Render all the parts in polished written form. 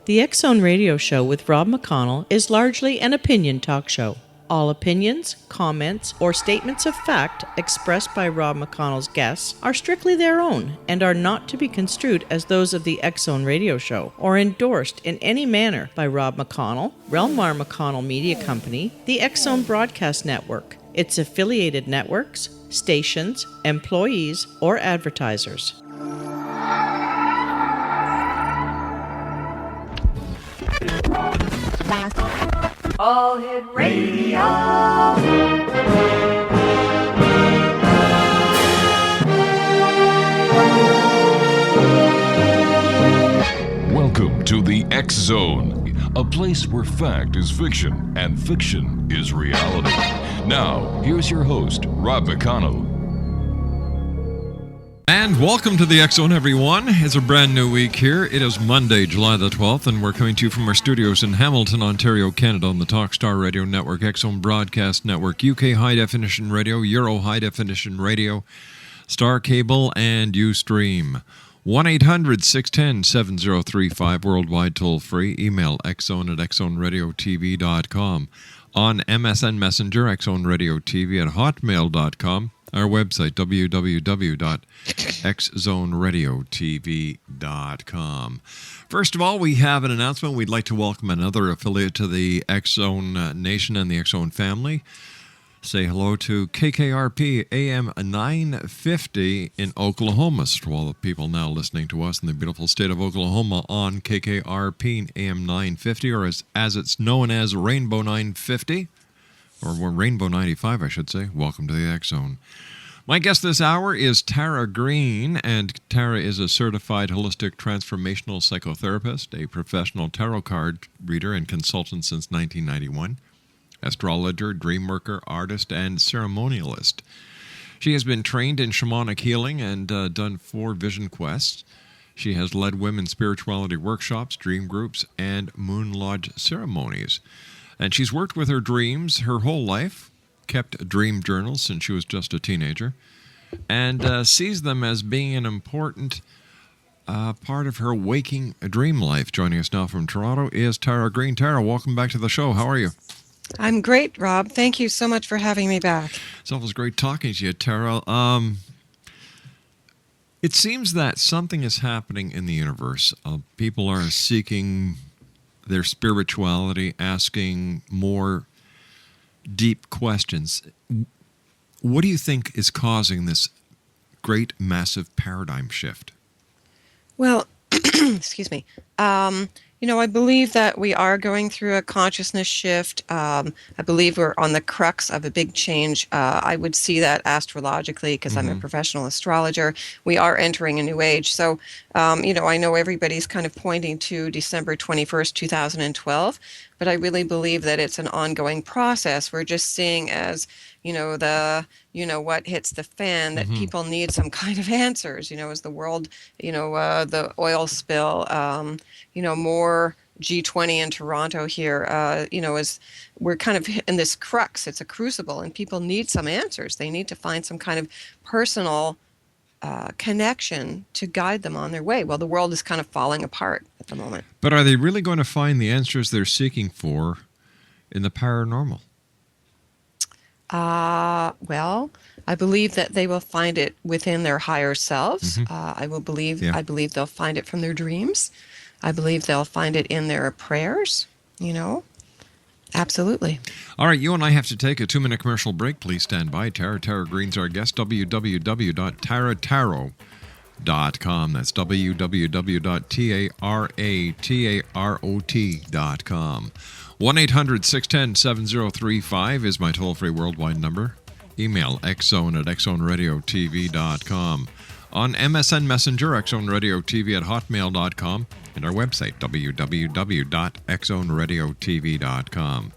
The X-Zone Radio Show with Rob McConnell is largely an opinion talk show. All opinions, comments, or statements of fact expressed by Rob McConnell's guests are strictly their own and are not to be construed as those of the X-Zone Radio Show or endorsed in any manner by Rob McConnell, Relmar McConnell Media Company, the X-Zone Broadcast Network, its affiliated networks, stations, employees, or advertisers. All Hit Radio. Welcome to the X-Zone, a place where fact is fiction and fiction is reality. Now, here's your host, Rob McConnell. And welcome to the X-Zone, everyone. It's a brand new week here. It is Monday, July the 12th, and we're coming to you from our studios in Hamilton, Ontario, Canada, on the Talkstar Radio Network, X-Zone Broadcast Network, UK High Definition Radio, Euro High Definition Radio, Star Cable, and Ustream. 1-800-610-7035, worldwide toll-free. Email xzone@xzoneradiotv.com. On MSN Messenger, xzoneradiotv at hotmail.com. Our website, www.xzoneradiotv.com. First of all, we have an announcement. We'd like to welcome another affiliate to the X-Zone Nation and the X-Zone family. Say hello to KKRP AM 950 in Oklahoma. So to all the people now listening to us in the beautiful state of Oklahoma on KKRP AM 950, or as it's known as Rainbow 950. Or Rainbow 95, I should say. Welcome to the X-Zone. My guest this hour is Tara Greene, and Tara is a certified holistic transformational psychotherapist, a professional tarot card reader and consultant since 1991, astrologer, dream worker, artist, and ceremonialist. She has been trained in shamanic healing and done 4 vision quests. She has led women's spirituality workshops, dream groups, and moon lodge ceremonies. And she's worked with her dreams her whole life, kept dream journals since she was just a teenager, and sees them as being an important part of her waking dream life. Joining us now from Toronto is Tara Greene. Tara, welcome back to the show. How are you? I'm great, Rob. Thank you so much for having me back. It's always great talking to you, Tara. It seems that something is happening in the universe. People are seeking their spirituality, asking more deep questions. What do you think is causing this great, massive paradigm shift? Well, excuse me. I believe that we are going through a consciousness shift. I believe we're on the crux of a big change. I would see that astrologically because I'm a professional astrologer. We are entering a new age. So, I know everybody's kind of pointing to December 21st, 2012, but I really believe that it's an ongoing process. We're just seeing as, what hits the fan, that people need some kind of answers, as the world, the oil spill, more G20 in Toronto here, as we're kind of in this crux. It's a crucible, and people need some answers. They need to find some kind of personal connection to guide them on their way. Well, the world is kind of falling apart at the moment. But are they really going to find the answers they're seeking for in the paranormal? Well, I believe that they will find it within their higher selves. I believe they'll find it from their dreams. I believe they'll find it in their prayers, Absolutely. All right, you and I have to take a 2-minute commercial break. Please stand by. Tara Greene's our guest. www.taratarot.com. That's www.taratarot.com. 1-800-610-7035 is my toll-free worldwide number. Email xzone@xzoneradiotv.com. On MSN Messenger, xzoneradiotv at hotmail.com. And our website, www.xzoneradiotv.com.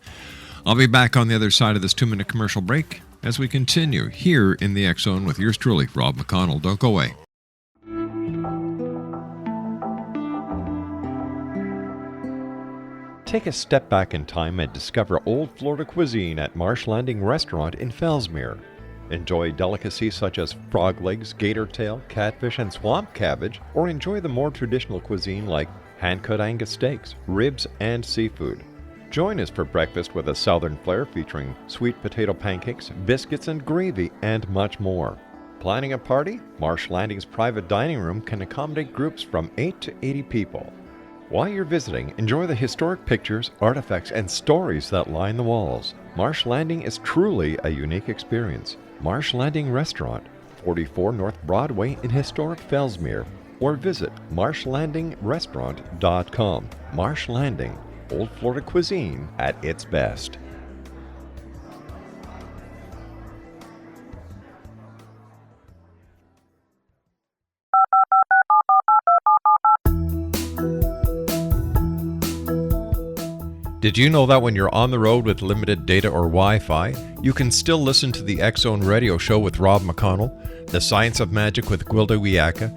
I'll be back on the other side of this 2-minute commercial break as we continue here in the X-Zone with yours truly, Rob McConnell. Don't go away. Take a step back in time and discover old Florida cuisine at Marsh Landing Restaurant in Fellsmere. Enjoy delicacies such as frog legs, gator tail, catfish, and swamp cabbage, or enjoy the more traditional cuisine like hand-cut Angus steaks, ribs, and seafood. Join us for breakfast with a southern flair featuring sweet potato pancakes, biscuits and gravy, and much more. Planning a party? Marsh Landing's private dining room can accommodate groups from 8 to 80 people. While you're visiting, enjoy the historic pictures, artifacts, and stories that line the walls. Marsh Landing is truly a unique experience. Marsh Landing Restaurant, 44 North Broadway in historic Fellsmere, or visit marshlandingrestaurant.com. Marsh Landing, Old Florida cuisine at its best. Did you know that when you're on the road with limited data or Wi-Fi, you can still listen to the X-Zone Radio Show with Rob McConnell, The Science of Magic with Gwilda Wiyaka,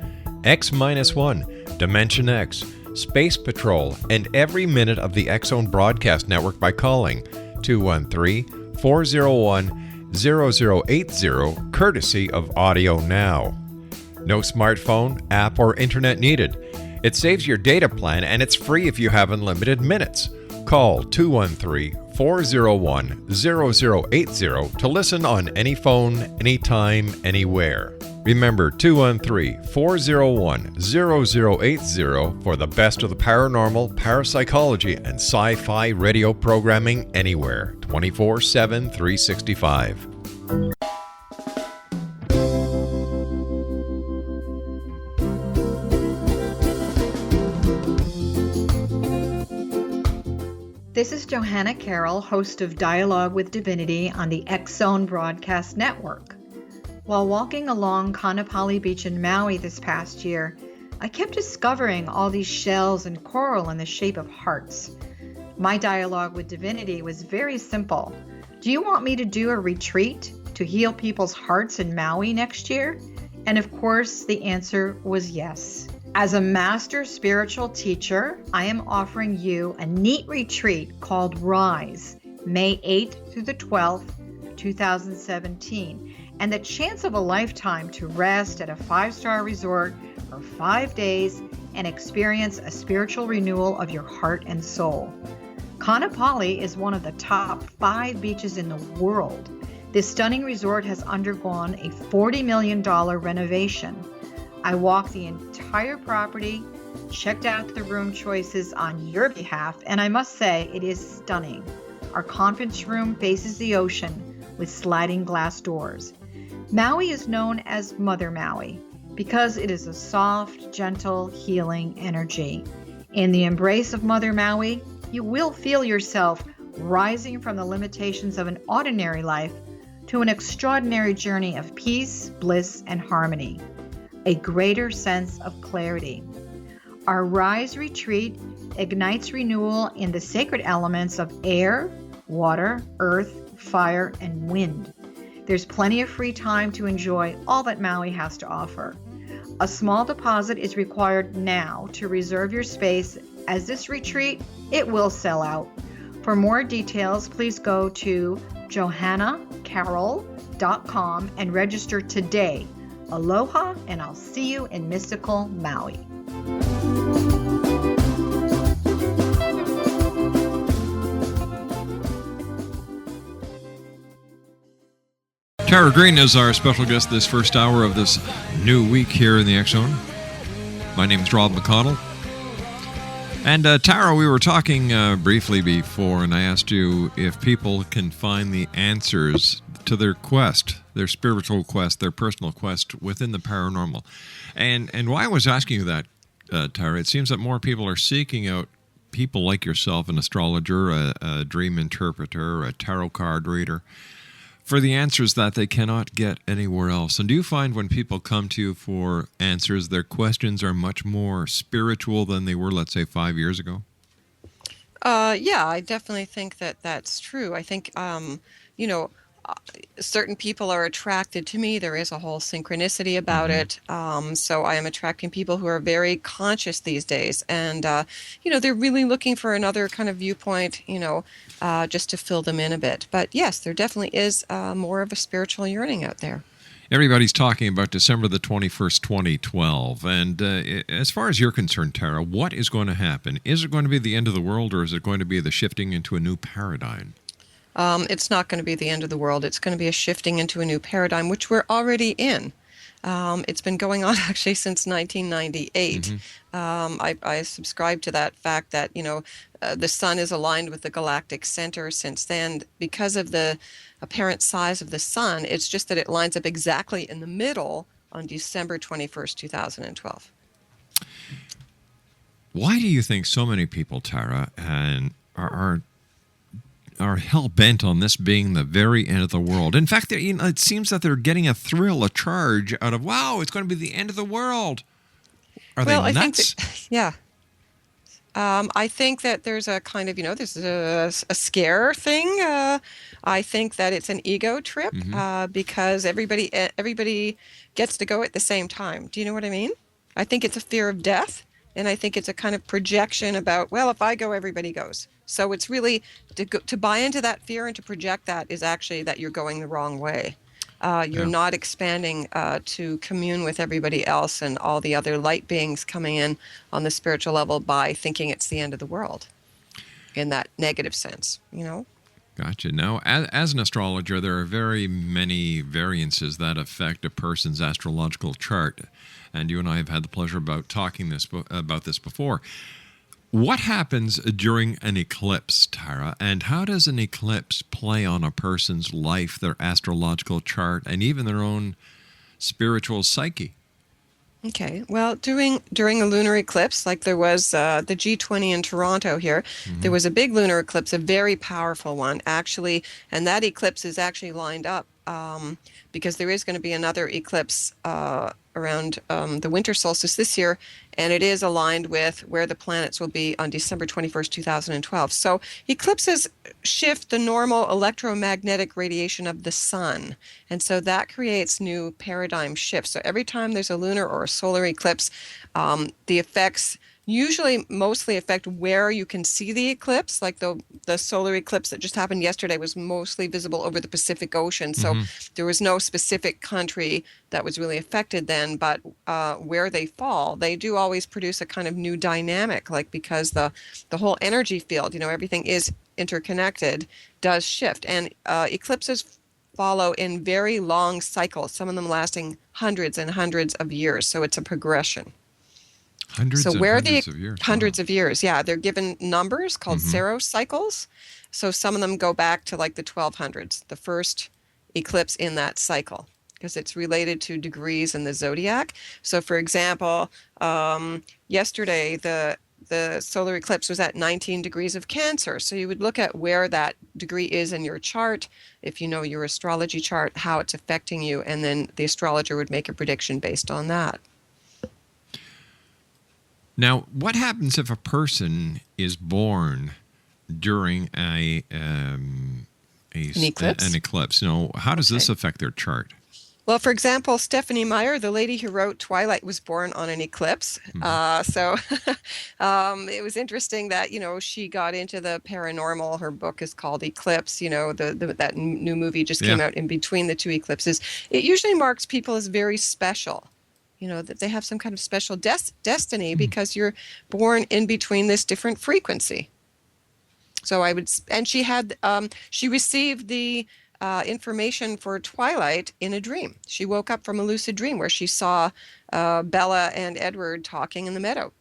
X-1, Dimension X, Space Patrol, and every minute of the X-Zone Broadcast Network by calling 213-401-0080, courtesy of Audio Now. No smartphone, app, or internet needed. It saves your data plan and it's free if you have unlimited minutes. Call 213-401-0080 to listen on any phone, anytime, anywhere. Remember 213-401-0080 for the best of the paranormal, parapsychology, and sci-fi radio programming anywhere, 24/7, 365. This is Johanna Carroll, host of Dialogue with Divinity on the X-Zone Broadcast Network. While walking along Kaanapali Beach in Maui this past year, I kept discovering all these shells and coral in the shape of hearts. My dialogue with Divinity was very simple. Do you want me to do a retreat to heal people's hearts in Maui next year? And of course, the answer was yes. As a master spiritual teacher, I am offering you a neat retreat called Rise, May 8th through the 12th, 2017, and the chance of a lifetime to rest at a 5-star resort for 5 days and experience a spiritual renewal of your heart and soul. Kaanapali is one of the top 5 beaches in the world. This stunning resort has undergone a $40 million renovation. I walked the entire property, checked out the room choices on your behalf, and I must say it is stunning. Our conference room faces the ocean with sliding glass doors. Maui is known as Mother Maui because it is a soft, gentle, healing energy. In the embrace of Mother Maui, you will feel yourself rising from the limitations of an ordinary life to an extraordinary journey of peace, bliss, and harmony. A greater sense of clarity. Our Rise retreat ignites renewal in the sacred elements of air, water, earth, fire, and wind. There's plenty of free time to enjoy all that Maui has to offer. A small deposit is required now to reserve your space, as this retreat, it will sell out. For more details, please go to johannacarroll.com and register today. Aloha, and I'll see you in mystical Maui. Tara Greene is our special guest this first hour of this new week here in the X-Zone. My name is Rob McConnell. And Tara, we were talking briefly before, and I asked you if people can find the answers to their quest, their spiritual quest, their personal quest within the paranormal. And why I was asking you that, Tara, it seems that more people are seeking out people like yourself, an astrologer, a dream interpreter, a tarot card reader, for the answers that they cannot get anywhere else. And do you find when people come to you for answers, their questions are much more spiritual than they were, let's say, 5 years ago? Yeah, I definitely think that that's true. I think, certain people are attracted to me. There is a whole synchronicity about it. So I am attracting people who are very conscious these days. And, they're really looking for another kind of viewpoint, just to fill them in a bit. But yes, there definitely is more of a spiritual yearning out there. Everybody's talking about December the 21st, 2012. And as far as you're concerned, Tara, what is going to happen? Is it going to be the end of the world, or is it going to be the shifting into a new paradigm? It's not going to be the end of the world. It's going to be a shifting into a new paradigm, which we're already in. It's been going on actually since 1998. I subscribe to that fact that, the sun is aligned with the galactic center since then. Because of the apparent size of the sun, it's just that it lines up exactly in the middle on December 21st, 2012. Why do you think so many people, Tara, are hell-bent on this being the very end of the world? In fact, it seems that they're getting a thrill, a charge out of, wow, it's going to be the end of the world. Are they nuts? I think yeah. I think that there's a kind of, there's a scare thing. I think that it's an ego trip because everybody gets to go at the same time. Do you know what I mean? I think it's a fear of death. And I think it's a kind of projection about, well, if I go, everybody goes. So it's really to buy into that fear and to project that is actually that you're going the wrong way. You're not expanding to commune with everybody else and all the other light beings coming in on the spiritual level by thinking it's the end of the world in that negative sense, Gotcha. Now, as an astrologer, there are very many variances that affect a person's astrological chart. And you and I have had the pleasure about talking about this before. What happens during an eclipse, Tara, and how does an eclipse play on a person's life, their astrological chart, and even their own spiritual psyche? Okay. Well, during a lunar eclipse, like there was the G20 in Toronto here, there was a big lunar eclipse, a very powerful one, actually, and that eclipse is actually lined up because there is going to be another eclipse around the winter solstice this year, and it is aligned with where the planets will be on December 21st, 2012. So eclipses shift the normal electromagnetic radiation of the sun, and so that creates new paradigm shifts. So every time there's a lunar or a solar eclipse, the effects usually mostly affect where you can see the eclipse. Like the solar eclipse that just happened yesterday was mostly visible over the Pacific Ocean. So there was no specific country that was really affected then, but where they fall, they do always produce a kind of new dynamic, like because the whole energy field, everything is interconnected, does shift. And eclipses follow in very long cycles, some of them lasting hundreds and hundreds of years. So it's a progression. Hundreds of years. Hundreds of years, yeah. They're given numbers called Saros cycles. So some of them go back to like the 1200s, the first eclipse in that cycle, because it's related to degrees in the zodiac. So for example, yesterday the solar eclipse was at 19 degrees of Cancer. So you would look at where that degree is in your chart, if you know your astrology chart, how it's affecting you, and then the astrologer would make a prediction based on that. Now, what happens if a person is born during an eclipse? How does this affect their chart? Well, for example, Stephanie Meyer, the lady who wrote Twilight, was born on an eclipse. So it was interesting that, she got into the paranormal. Her book is called Eclipse. That new movie just came out in between the two eclipses. It usually marks people as very special. That they have some kind of special destiny because you're born in between this different frequency. So she received the information for Twilight in a dream. She woke up from a lucid dream where she saw Bella and Edward talking in the meadow.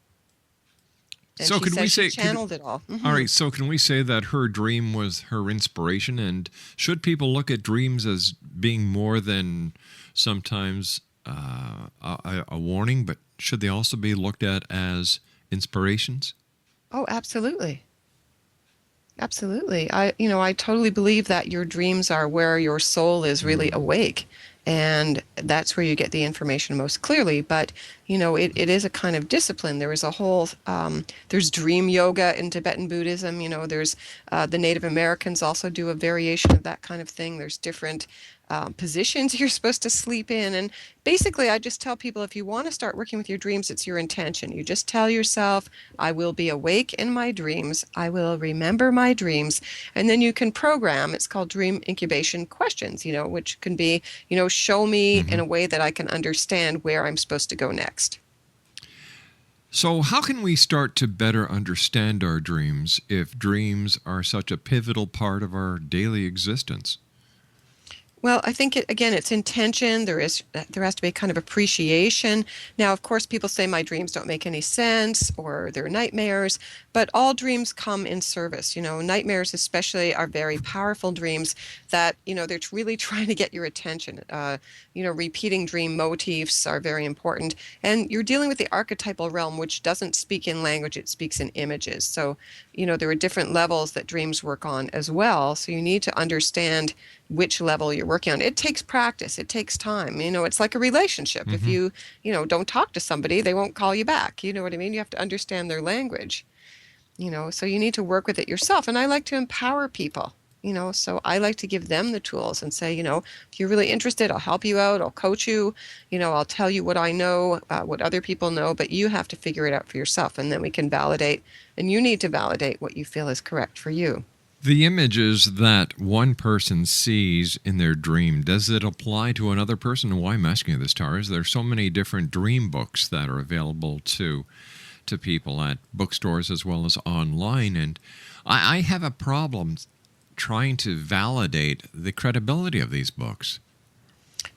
And so she channeled it all. All right. So can we say that her dream was her inspiration? And should people look at dreams as being more than sometimes a warning, but should they also be looked at as inspirations? Oh, absolutely. Absolutely. I totally believe that your dreams are where your soul is really awake, and that's where you get the information most clearly. But it is a kind of discipline. There is a whole, there's dream yoga in Tibetan Buddhism. There's the Native Americans also do a variation of that kind of thing. There's different positions you're supposed to sleep in. And basically, I just tell people, if you want to start working with your dreams, it's your intention. You just tell yourself, I will be awake in my dreams. I will remember my dreams. And then you can program, it's called dream incubation questions, which can be, show me in a way that I can understand where I'm supposed to go next. So how can we start to better understand our dreams if dreams are such a pivotal part of our daily existence? Well, I think, it's intention. There has to be kind of appreciation. Now, of course, people say my dreams don't make any sense or they're nightmares, but all dreams come in service. Nightmares especially are very powerful dreams that, they're really trying to get your attention. Repeating dream motifs are very important. And you're dealing with the archetypal realm, which doesn't speak in language, it speaks in images. So, there are different levels that dreams work on as well. So you need to understand which level you're working on. It takes practice. It takes time. It's like a relationship. If you, don't talk to somebody, they won't call you back. You know what I mean? You have to understand their language, so you need to work with it yourself. And I like to empower people, so I like to give them the tools and say, if you're really interested, I'll help you out. I'll coach you, I'll tell you what I know, what other people know, but you have to figure it out for yourself. And then we can validate, and you need to validate what you feel is correct for you. The images that one person sees in their dream, does it apply to another person? And why I'm asking you this, Tara, is there so many different dream books that are available to people at bookstores as well as online. And I have a problem trying to validate the credibility of these books.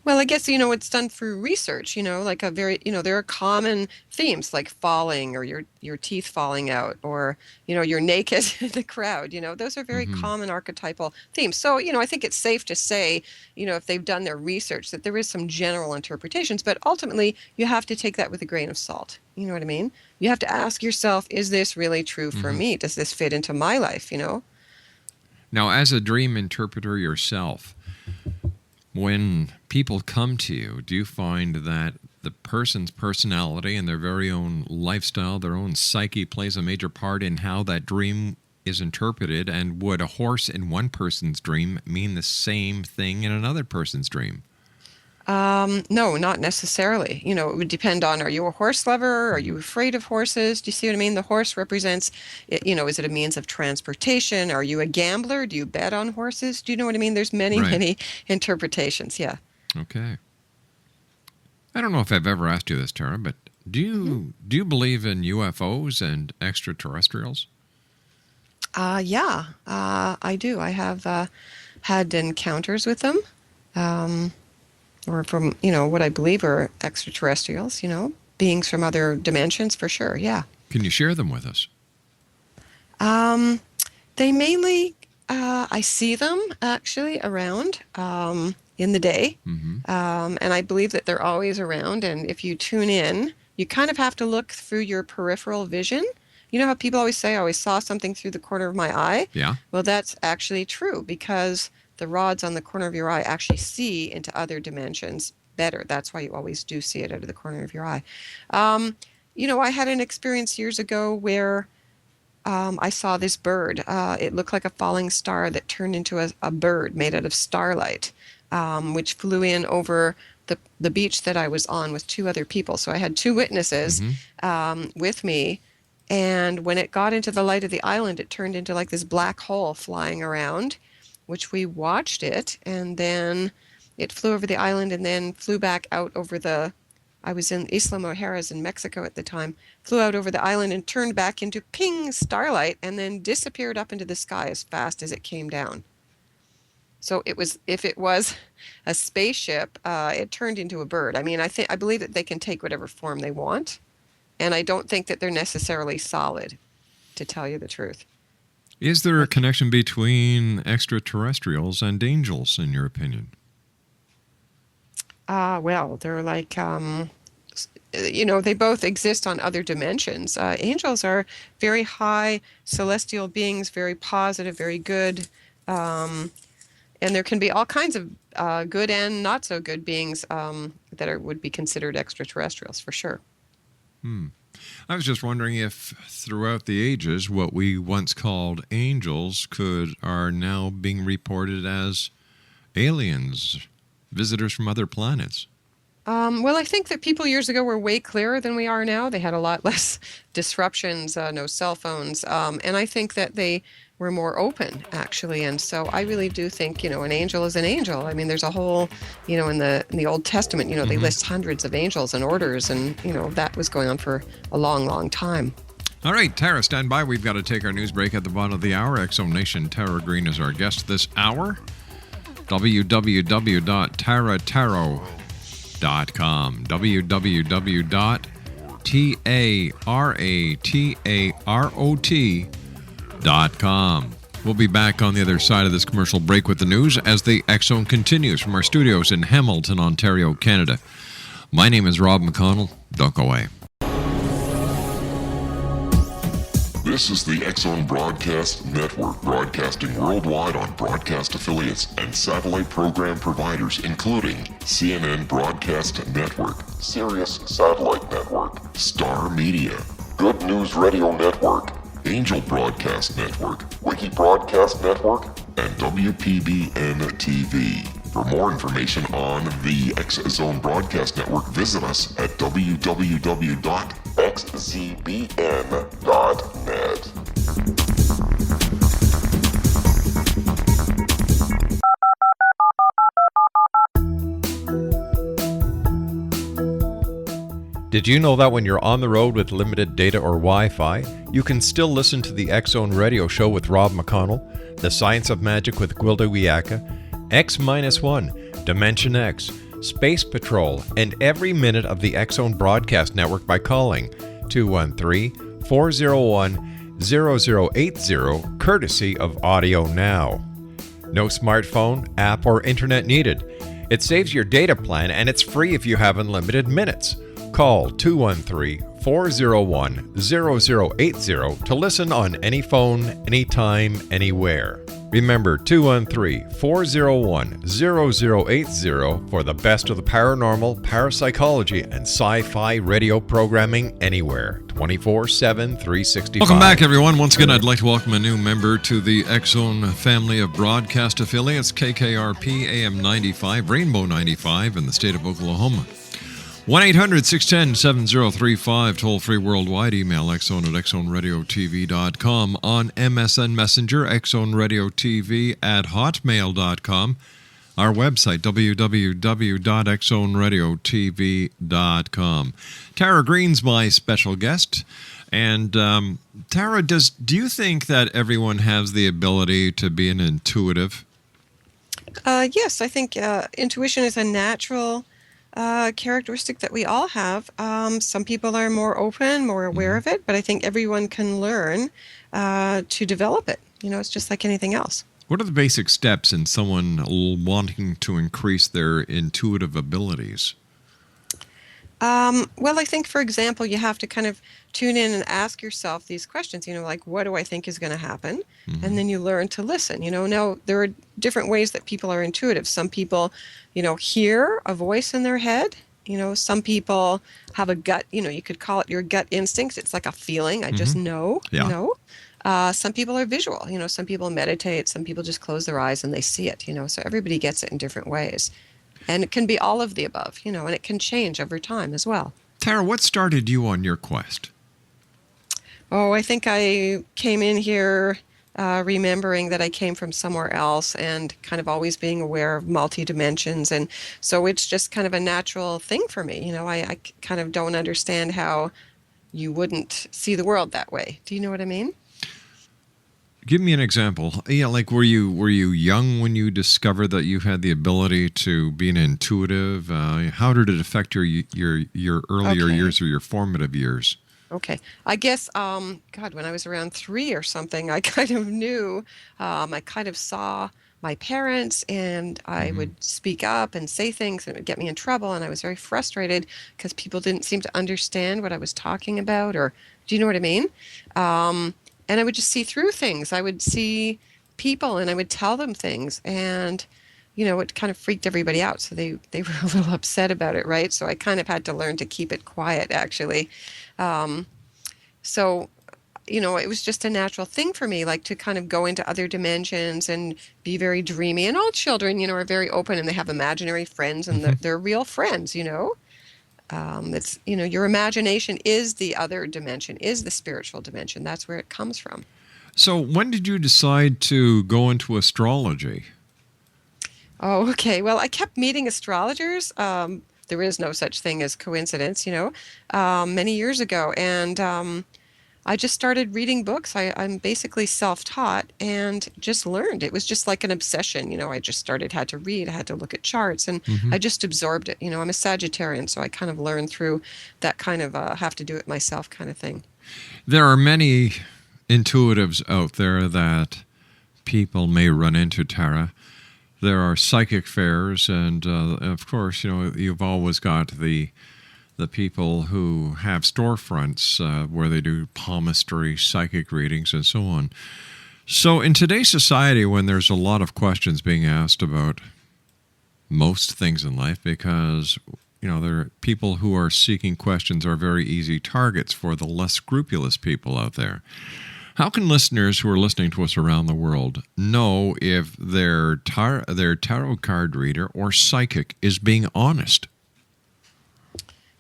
Well, I guess, it's done through research, like there are common themes like falling or your teeth falling out or, you're naked in the crowd, those are very common archetypal themes. So, I think it's safe to say, if they've done their research that there is some general interpretations, but ultimately you have to take that with a grain of salt. You know what I mean? You have to ask yourself, is this really true for me? Does this fit into my life, Now, as a dream interpreter yourself, when people come to you, do you find that the person's personality and their very own lifestyle, their own psyche plays a major part in how that dream is interpreted? And would a horse in one person's dream mean the same thing in another person's dream? No, not necessarily. It would depend on, are you a horse lover? Are you afraid of horses? Do you see what I mean? The horse represents, is it a means of transportation? Are you a gambler? Do you bet on horses? Do you know what I mean? There's many interpretations. Yeah. Okay. I don't know if I've ever asked you this, Tara, but do you believe in UFOs and extraterrestrials? Yeah, I do. I have had encounters with them. Or from, what I believe are extraterrestrials, beings from other dimensions for sure, yeah. Can you share them with us? They mainly, I see them actually around in the day. And I believe that they're always around. And if you tune in, you kind of have to look through your peripheral vision. You know how people always say, I always saw something through the corner of my eye? Yeah. Well, that's actually true because the rods on the corner of your eye actually see into other dimensions better. That's why you always do see it out of the corner of your eye. I had an experience years ago where I saw this bird. It looked like a falling star that turned into a bird made out of starlight, which flew in over the beach that I was on with two other people. So I had two witnesses with me. And when it got into the light of the island, it turned into like this black hole flying around, which we watched it, and then it flew over the island and then flew back out over I was in Isla Mujeres in Mexico at the time, flew out over the island and turned back into ping starlight and then disappeared up into the sky as fast as it came down. So if it was a spaceship, it turned into a bird. I mean, I believe that they can take whatever form they want, and I don't think that they're necessarily solid, to tell you the truth. Is there a connection between extraterrestrials and angels, in your opinion? Well, they're like, they both exist on other dimensions. Angels are very high celestial beings, very positive, very good. And there can be all kinds of good and not so good beings that would be considered extraterrestrials, for sure. I was just wondering if throughout the ages, what we once called angels are now being reported as aliens, visitors from other planets. Well, I think that people years ago were way clearer than we are now. They had a lot less disruptions, no cell phones, and I think that they were more open, actually. And so I really do think, an angel is an angel. I mean, there's a whole, in the Old Testament, they list hundreds of angels and orders, and that was going on for a long, long time. All right, Tara, stand by. We've got to take our news break at the bottom of the hour. Exo Nation, Tara Greene is our guest this hour. www.taratarot.com. www.taratarot.com. We'll be back on the other side of this commercial break with the news as the X-Zone continues from our studios in Hamilton, Ontario, Canada. My name is Rob McConnell. Don't go away. This is the X-Zone Broadcast Network, broadcasting worldwide on broadcast affiliates and satellite program providers, including CNN Broadcast Network, Sirius Satellite Network, Star Media, Good News Radio Network, Angel Broadcast Network, Wiki Broadcast Network, and WPBN TV. For more information on the X-Zone Broadcast Network, visit us at www.xzbn.net. Did you know that when you're on the road with limited data or Wi-Fi, you can still listen to the X-Zone Radio Show with Rob McConnell, The Science of Magic with Gwilda Wiyaka, X-1, Dimension X, Space Patrol, and every minute of the X-Zone Broadcast Network by calling 213-401-0080, courtesy of Audio Now. No smartphone, app, or internet needed. It saves your data plan and it's free if you have unlimited minutes. Call 213-401-0080 to listen on any phone, anytime, anywhere. Remember 213-401-0080 for the best of the paranormal, parapsychology, and sci-fi radio programming anywhere. 24/7, 365. Welcome back, everyone. Once again, I'd like to welcome a new member to the X-Zone family of broadcast affiliates, KKRP AM 95, Rainbow 95 in the state of Oklahoma. 1-800-610-7035, toll-free worldwide. Email xzone at xzoneradiotv.com. On MSN Messenger, xzoneradiotv at hotmail.com. Our website, www.xzoneradiotv.com. Tara Greene's my special guest. And Tara, do you think that everyone has the ability to be an intuitive? Yes, I think intuition is a natural characteristic that we all have. Some people are more open, more aware of it, but I think everyone can learn to develop it. It's just like anything else. What are the basic steps in someone wanting to increase their intuitive abilities? Well, I think, for example, you have to kind of tune in and ask yourself these questions, like, what do I think is going to happen? And then you learn to listen. Now there are different ways that people are intuitive. Some people, hear a voice in their head. Some people have a gut, you could call it your gut instincts. It's like a feeling. I just know, some people are visual. Some people meditate. Some people just close their eyes and they see it, so everybody gets it in different ways. And it can be all of the above, and it can change over time as well. Tara, what started you on your quest? Oh, I think I came in here remembering that I came from somewhere else and kind of always being aware of multi-dimensions. And so it's just kind of a natural thing for me. I kind of don't understand how you wouldn't see the world that way. Do you know what I mean? Give me an example. Yeah, like were you young when you discovered that you had the ability to be an intuitive? How did it affect your earlier years or your formative years? Okay. I guess, when I was around 3 or something, I kind of knew, I kind of saw my parents and I would speak up and say things and it would get me in trouble. And I was very frustrated because people didn't seem to understand what I was talking about, or do you know what I mean? And I would just see through things. I would see people and I would tell them things, and it kind of freaked everybody out. So they were a little upset about it, right? So I kind of had to learn to keep it quiet, actually. So, it was just a natural thing for me, like to kind of go into other dimensions and be very dreamy. And all children, are very open and they have imaginary friends and they're real friends, It's, your imagination is the other dimension, is the spiritual dimension. That's where it comes from. So when did you decide to go into astrology? Oh, okay. Well, I kept meeting astrologers. There is no such thing as coincidence, many years ago. And I just started reading books. I'm basically self-taught and just learned. It was just like an obsession. I just had to read. I had to look at charts and I just absorbed it. I'm a Sagittarian, so I kind of learned through that kind of have to do it myself kind of thing. There are many intuitives out there that people may run into, Tara. There are psychic fairs, and of course, you've always got the people who have storefronts where they do palmistry, psychic readings, and so on. So in today's society, when there's a lot of questions being asked about most things in life, because there are people who are seeking questions are very easy targets for the less scrupulous people out there. How can listeners who are listening to us around the world know if their tarot card reader or psychic is being honest?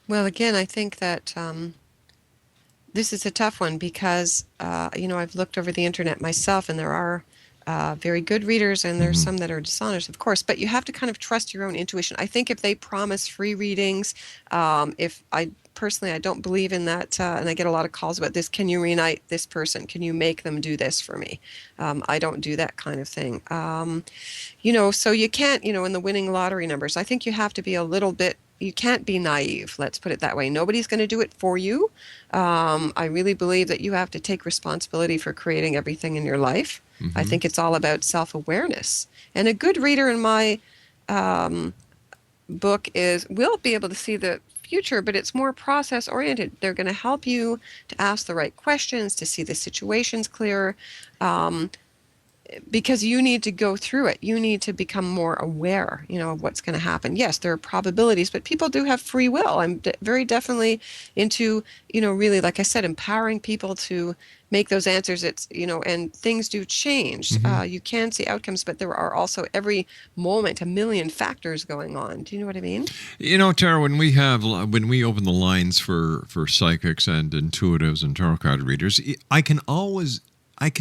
Well, again, I think that this is a tough one because, I've looked over the internet myself and there are very good readers and there's some that are dishonest, of course, but you have to kind of trust your own intuition. I think if they promise free readings, Personally, I don't believe in that, and I get a lot of calls about this. Can you reunite this person? Can you make them do this for me? I don't do that kind of thing. So you can't, in the winning lottery numbers, I think you have to be a little bit, you can't be naive, let's put it that way. Nobody's going to do it for you. I really believe that you have to take responsibility for creating everything in your life. I think it's all about self-awareness. And a good reader in my book will be able to see the future, but it's more process oriented. They're going to help you to ask the right questions, to see the situations clearer, because you need to go through it. You need to become more aware, of what's going to happen. Yes, there are probabilities, but people do have free will. I'm very definitely into, really, like I said, empowering people to make those answers. It's, and things do change. You can see outcomes, but there are also every moment a million factors going on. Do you know what I mean? Tara, when we open the lines for psychics and intuitives and tarot card readers, I can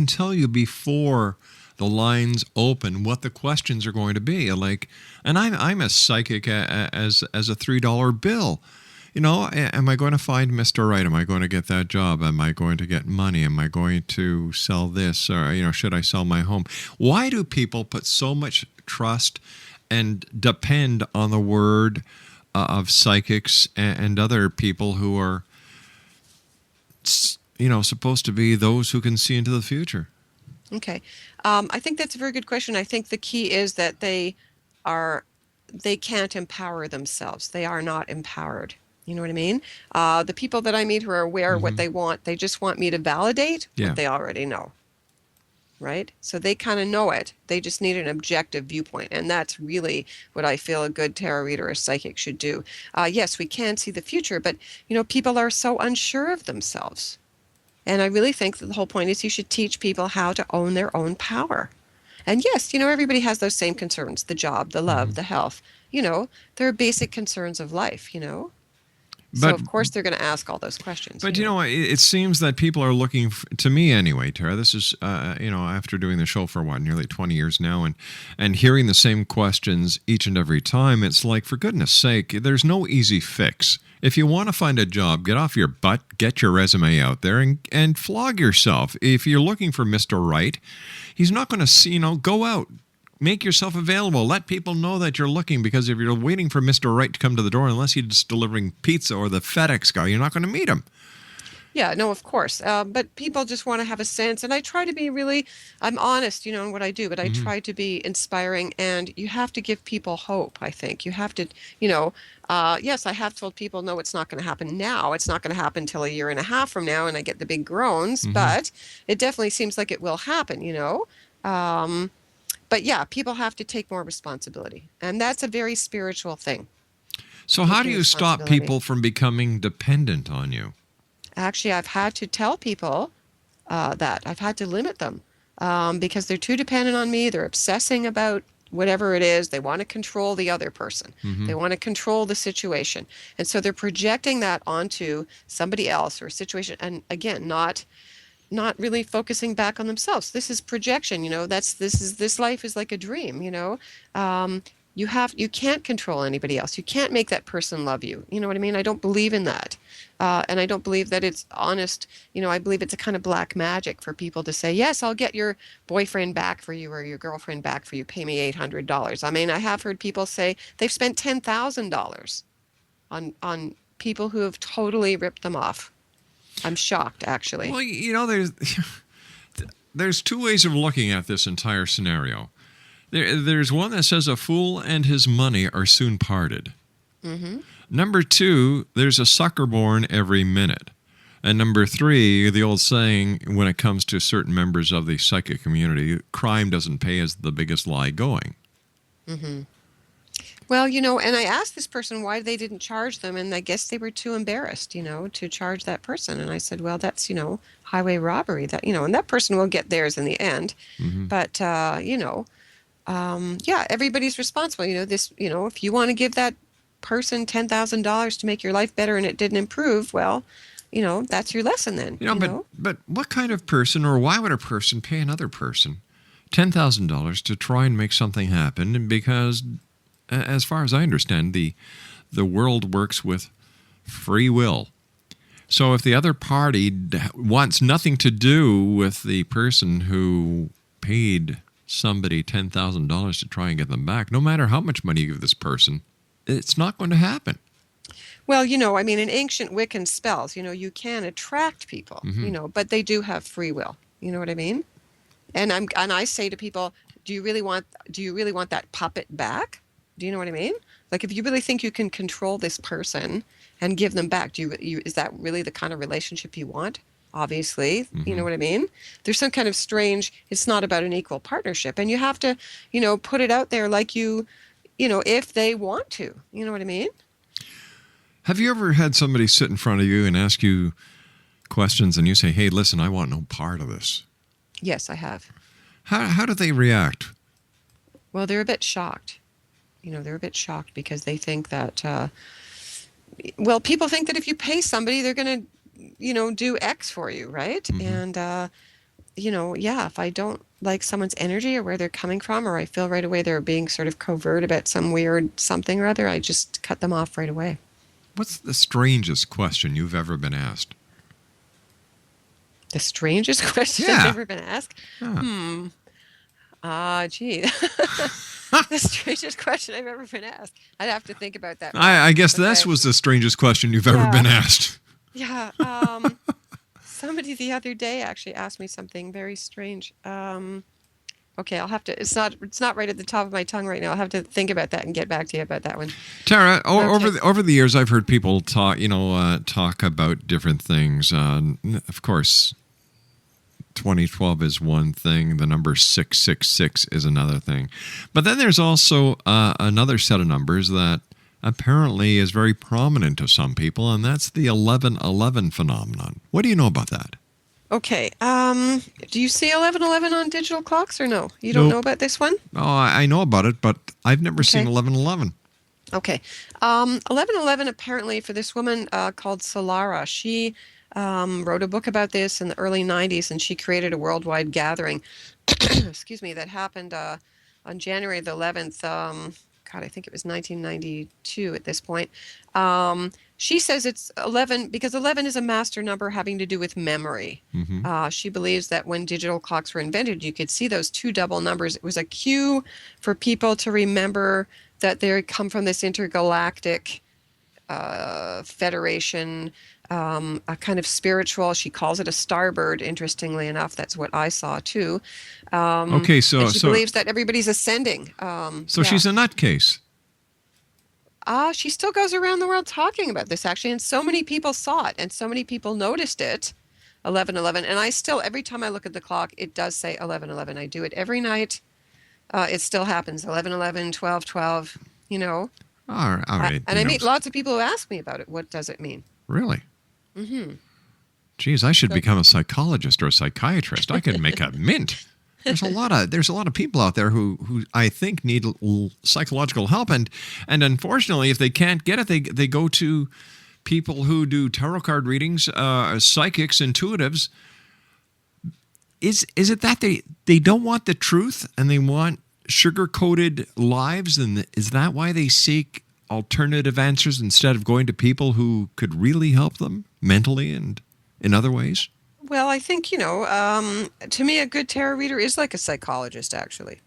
tell you before the lines open what the questions are going to be. And I'm a psychic as a $3 bill. Am I going to find Mr. Right? Am I going to get that job? Am I going to get money? Am I going to sell this? Or, should I sell my home? Why do people put so much trust and depend on the word of psychics and other people who are, supposed to be those who can see into the future? Okay. I think that's a very good question. I think the key is that they can't empower themselves. They are not empowered. You know what I mean? The people that I meet who are aware of what they want, they just want me to validate what they already know. Right? So they kind of know it. They just need an objective viewpoint. And that's really what I feel a good tarot reader or psychic should do. Yes, we can see the future, but, people are so unsure of themselves. And I really think that the whole point is you should teach people how to own their own power. And yes, everybody has those same concerns, the job, the love, the health. There are basic concerns of life, So, of course, they're going to ask all those questions. But, it seems that people are looking, to me anyway, Tara, this is, after doing the show for, nearly 20 years now, and hearing the same questions each and every time, it's like, for goodness sake, there's no easy fix. If you want to find a job, get off your butt, get your resume out there, and flog yourself. If you're looking for Mr. Right, he's not going to, go out. Make yourself available. Let people know that you're looking, because if you're waiting for Mr. Right to come to the door, unless he's delivering pizza or the FedEx guy, you're not going to meet him. Yeah, no, of course. But people just want to have a sense. And I try to be I'm honest, in what I do, but I try to be inspiring. And you have to give people hope, I think. You have to, yes, I have told people, no, it's not going to happen now. It's not going to happen until a year and a half from now. And I get the big groans. But it definitely seems like it will happen, But yeah, people have to take more responsibility. And that's a very spiritual thing. So how do you stop people from becoming dependent on you? Actually, I've had to tell people that. I've had to limit them because they're too dependent on me. They're obsessing about whatever it is. They want to control the other person. They want to control the situation. And so they're projecting that onto somebody else or a situation. And again, not really focusing back on themselves. This is projection, this life is like a dream, you can't control anybody else. You can't make that person love you. You know what I mean? I don't believe in that. And I don't believe that it's honest. I believe it's a kind of black magic for people to say, yes, I'll get your boyfriend back for you or your girlfriend back for you. Pay me $800. I mean, I have heard people say they've spent $10,000 on people who have totally ripped them off. I'm shocked, actually. Well, there's two ways of looking at this entire scenario. There's one that says a fool and his money are soon parted. Number two, there's a sucker born every minute. And number three, the old saying when it comes to certain members of the psychic community, crime doesn't pay is the biggest lie going. Well, and I asked this person why they didn't charge them, and I guess they were too embarrassed, to charge that person. And I said, well, that's, highway robbery. That, and that person will get theirs in the end. But, everybody's responsible. If you want to give that person $10,000 to make your life better and it didn't improve, well, that's your lesson then. But what kind of person, or why would a person pay another person $10,000 to try and make something happen? Because as far as I understand, the world works with free will. So if the other party wants nothing to do with the person who paid somebody $10,000 to try and get them back, no matter how much money you give this person, it's not going to happen. Well, in ancient Wiccan spells, you can attract people, but they do have free will. You know what I mean? And I say to people, do you really want that puppet back? Do you know what I mean? Like, if you really think you can control this person and give them back, is that really the kind of relationship you want? Obviously, you know what I mean? There's some kind of strange, it's not about an equal partnership. And you have to, put it out there like if they want to. You know what I mean? Have you ever had somebody sit in front of you and ask you questions and you say, hey, listen, I want no part of this? Yes, I have. How do they react? Well, they're a bit shocked. They're a bit shocked because they think that, people think that if you pay somebody, they're going to, do X for you, right? And, if I don't like someone's energy or where they're coming from, or I feel right away they're being sort of covert about some weird something or other, I just cut them off right away. What's the strangest question you've ever been asked? The strangest question I've ever been asked? Gee. The strangest question I've ever been asked. I'd have to think about that. I guess this was the strangest question you've ever been asked. Yeah. Somebody the other day actually asked me something very strange. Okay, I'll have to. It's not right at the top of my tongue right now. I'll have to think about that and get back to you about that one. Tara, over the years, I've heard people talk about different things. Of course, 2012 is one thing. The number 666 is another thing. But then there's also another set of numbers that apparently is very prominent to some people, and that's the 1111 phenomenon. What do you know about that? Okay. Do you see 1111 on digital clocks or no? You don't know about this one? Oh, I know about it, but I've never seen 1111. Okay. 1111 apparently for this woman called Solara. She wrote a book about this in the early 90s, and she created a worldwide gathering, excuse me, that happened on January the 11th. I think it was 1992 at this point. She says it's 11 because 11 is a master number having to do with memory. She believes that when digital clocks were invented, you could see those two double numbers. It was a cue for people to remember that they come from this intergalactic federation, a kind of spiritual, she calls it a starbird, interestingly enough. That's what I saw too. Okay, so she believes that everybody's ascending. She's a nutcase. She still goes around the world talking about this, actually, and so many people saw it, and so many people noticed it, 1111, and I still, every time I look at the clock, it does say 1111. I do it every night. It still happens, 1111, 1212, All right. And I meet lots of people who ask me about it. What does it mean? Really? Geez, I should become a psychologist or a psychiatrist. I could make a mint. There's a lot of people out there who I think need psychological help, and unfortunately, if they can't get it, they go to people who do tarot card readings, psychics, intuitives. Is it that they don't want the truth and they want sugar-coated lives, and is that why they seek alternative answers instead of going to people who could really help them mentally and in other ways? Well, I think, to me, a good tarot reader is like a psychologist, actually.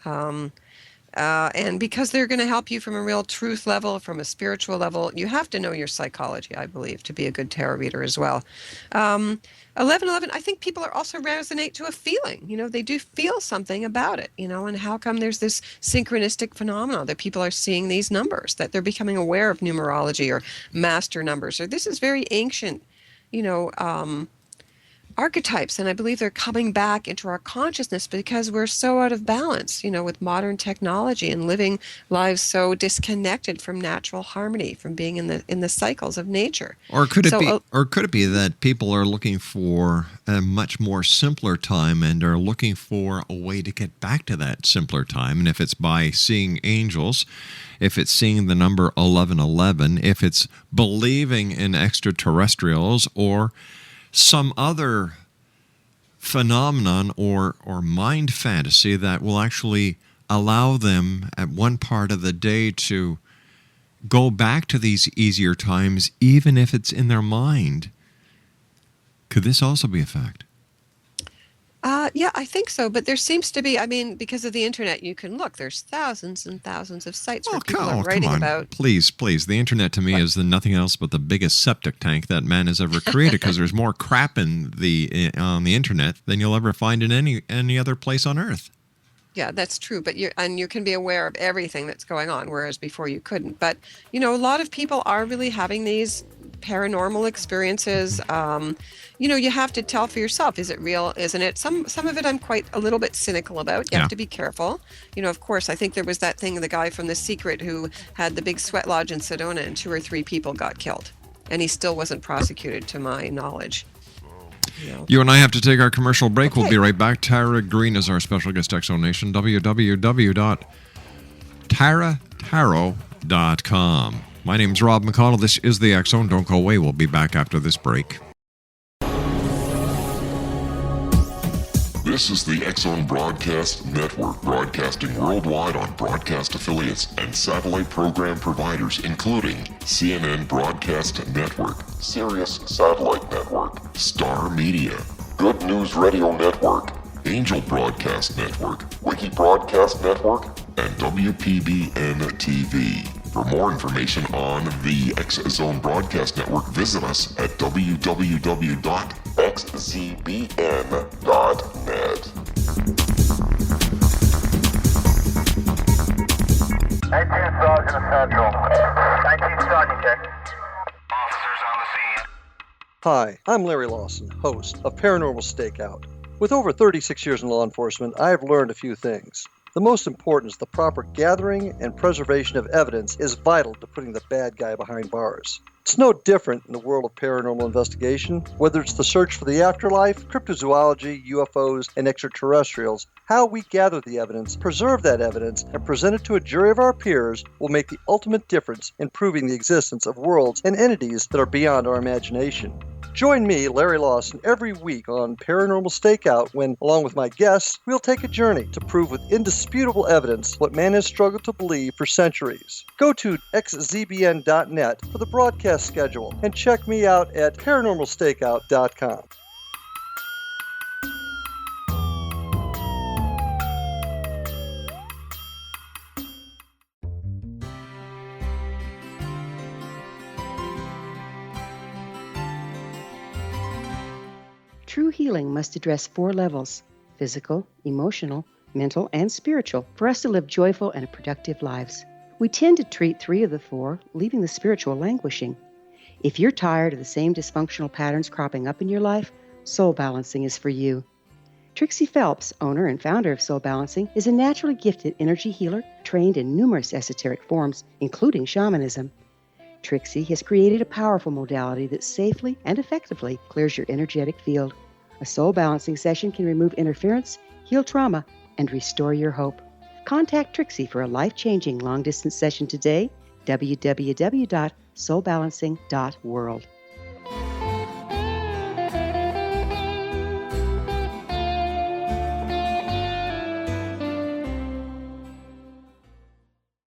And because they're going to help you from a real truth level, from a spiritual level, you have to know your psychology, I believe, to be a good tarot reader as well. 1111, I think people are also resonate to a feeling. They do feel something about it, and how come there's this synchronistic phenomenon that people are seeing these numbers, that they're becoming aware of numerology or master numbers, or this is very ancient, archetypes, and I believe they're coming back into our consciousness because we're so out of balance, with modern technology and living lives so disconnected from natural harmony, from being in the cycles of nature. Or could it be that people are looking for a much more simpler time and are looking for a way to get back to that simpler time? And if it's by seeing angels, if it's seeing the number 1111, if it's believing in extraterrestrials or some other phenomenon or mind fantasy that will actually allow them at one part of the day to go back to these easier times, even if it's in their mind. Could this also be a fact? Yeah, I think so. But there seems to be, because of the internet, you can look. There's thousands and thousands of sites where people are writing about. Please. The internet to me is nothing else but the biggest septic tank that man has ever created, because there's more crap on the internet than you'll ever find in any other place on Earth. Yeah, that's true. But you can be aware of everything that's going on, whereas before you couldn't. But, a lot of people are really having these paranormal experiences. You have to tell for yourself, is it real, isn't it? Some of it I'm quite a little bit cynical about. You have to be careful. Of course, I think there was that thing, the guy from The Secret who had the big sweat lodge in Sedona and 2 or 3 people got killed. And he still wasn't prosecuted to my knowledge. You and I have to take our commercial break. Okay. We'll be right back. Tara Greene is our special guest, Exo Nation. www.taratarot.com. My name's Rob McConnell. This is the X Zone. Don't go away. We'll be back after this break. This is the X-Zone Broadcast Network, broadcasting worldwide on broadcast affiliates and satellite program providers, including CNN Broadcast Network, Sirius Satellite Network, Star Media, Good News Radio Network, Angel Broadcast Network, Wiki Broadcast Network, and WPBN TV. For more information on the X-Zone Broadcast Network, visit us at www.xzbn.net. 19 Sergeant Central. 19 Sergeant check. Officers on the scene. Hi, I'm Larry Lawson, host of Paranormal Stakeout. With over 36 years in law enforcement, I have learned a few things. The most important is the proper gathering and preservation of evidence is vital to putting the bad guy behind bars. It's no different in the world of paranormal investigation. Whether it's the search for the afterlife, cryptozoology, UFOs, and extraterrestrials, how we gather the evidence, preserve that evidence, and present it to a jury of our peers will make the ultimate difference in proving the existence of worlds and entities that are beyond our imagination. Join me, Larry Lawson, every week on Paranormal Stakeout when, along with my guests, we'll take a journey to prove with indisputable evidence what man has struggled to believe for centuries. Go to xzbn.net for the broadcast schedule and check me out at paranormalstakeout.com. True healing must address 4 levels: physical, emotional, mental, and spiritual, for us to live joyful and productive lives. We tend to treat 3 of the 4, leaving the spiritual languishing. If you're tired of the same dysfunctional patterns cropping up in your life, soul balancing is for you. Trixie Phelps, owner and founder of Soul Balancing, is a naturally gifted energy healer trained in numerous esoteric forms, including shamanism. Trixie has created a powerful modality that safely and effectively clears your energetic field. A soul balancing session can remove interference, heal trauma, and restore your hope. Contact Trixie for a life-changing long-distance session today, www.soulbalancing.world.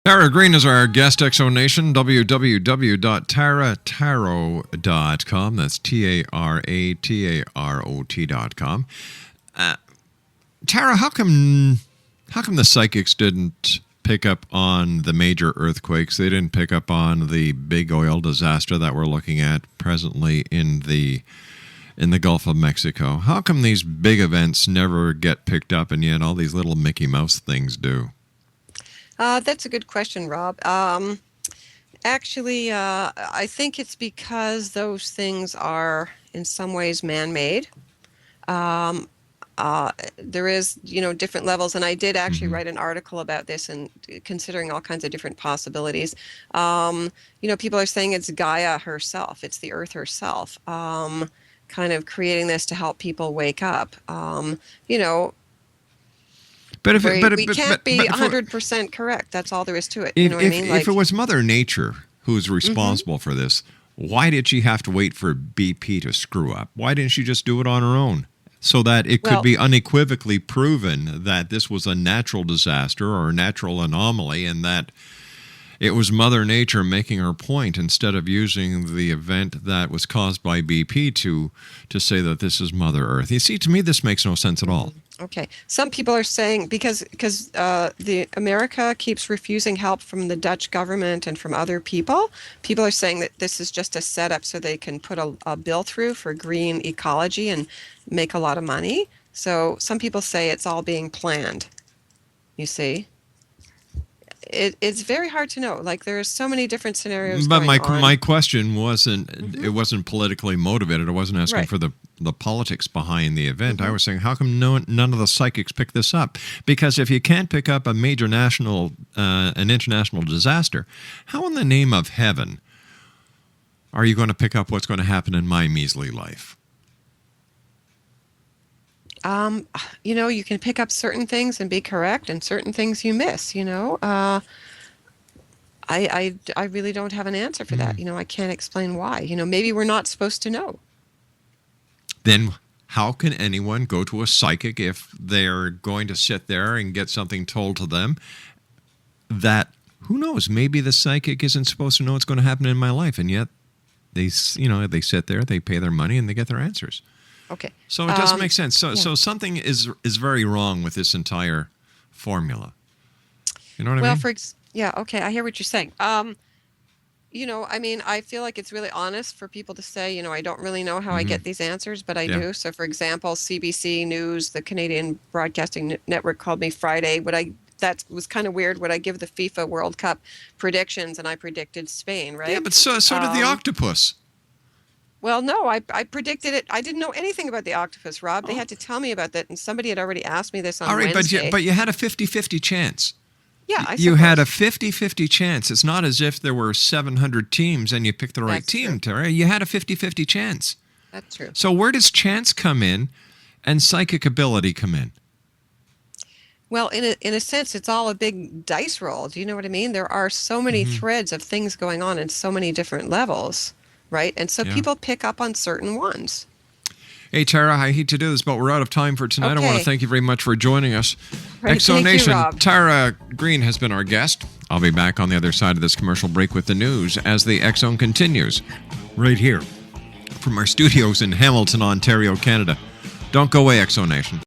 Tara Greene is our guest, Exonation, www.taratarot.com. That's TARATAROT.com. Tara, how come the psychics didn't pick up on the major earthquakes? They didn't pick up on the big oil disaster that we're looking at presently in the Gulf of Mexico. How come these big events never get picked up, and yet all these little Mickey Mouse things do? That's a good question, Rob. Actually, I think it's because those things are in some ways man-made. There is, different levels, and I did actually write an article about this and considering all kinds of different possibilities. People are saying it's Gaia herself, it's the Earth herself, kind of creating this to help people wake up. But we can't be 100% correct. That's all there is to it. You know what I mean? If it was Mother Nature who's responsible for this, why did she have to wait for BP to screw up? Why didn't she just do it on her own? So that it could be unequivocally proven that this was a natural disaster or a natural anomaly, and that it was Mother Nature making her point instead of using the event that was caused by BP to say that this is Mother Earth. You see, to me, this makes no sense at all. Okay. Some people are saying because the America keeps refusing help from the Dutch government and from other people are saying that this is just a setup so they can put a bill through for green ecology and make a lot of money. So some people say it's all being planned. You see? It's very hard to know. Like, there are so many different scenarios But going on. my question wasn't, it wasn't politically motivated. I wasn't asking for the politics behind the event. I was saying, how come none of the psychics pick this up? Because if you can't pick up a major national, an international disaster, how in the name of heaven are you going to pick up what's going to happen in my measly life? You can pick up certain things and be correct, and certain things you miss, I really don't have an answer for that. I can't explain why. Maybe we're not supposed to know. Then how can anyone go to a psychic if they're going to sit there and get something told to them that, who knows, maybe the psychic isn't supposed to know what's going to happen in my life, and yet they sit there, they pay their money, and they get their answers. Okay. So it doesn't make sense. So something is very wrong with this entire formula. You know what I mean? Okay, I hear what you're saying. I feel like it's really honest for people to say, I don't really know how I get these answers, but I do. So, for example, CBC News, the Canadian Broadcasting Network, called me Friday. That was kind of weird. Would I give the FIFA World Cup predictions? And I predicted Spain, right? Yeah, but so did the octopus. Well, no, I predicted it. I didn't know anything about the octopus, Rob. They had to tell me about that, and somebody had already asked me this on Wednesday. But you had a 50-50 chance. Yeah, I You had a 50-50 chance. It's not as if there were 700 teams and you picked the right team, Tara. You had a 50-50 chance. That's true. So where does chance come in and psychic ability come in? Well, in a sense, it's all a big dice roll. Do you know what I mean? There are so many threads of things going on in so many different levels. Right? And so people pick up on certain ones. Hey, Tara, I hate to do this, but we're out of time for tonight. Okay. I want to thank you very much for joining us. Right. Thank you, Rob. Tara Greene has been our guest. I'll be back on the other side of this commercial break with the news as the X Zone continues right here from our studios in Hamilton, Ontario, Canada. Don't go away, X Zone Nation.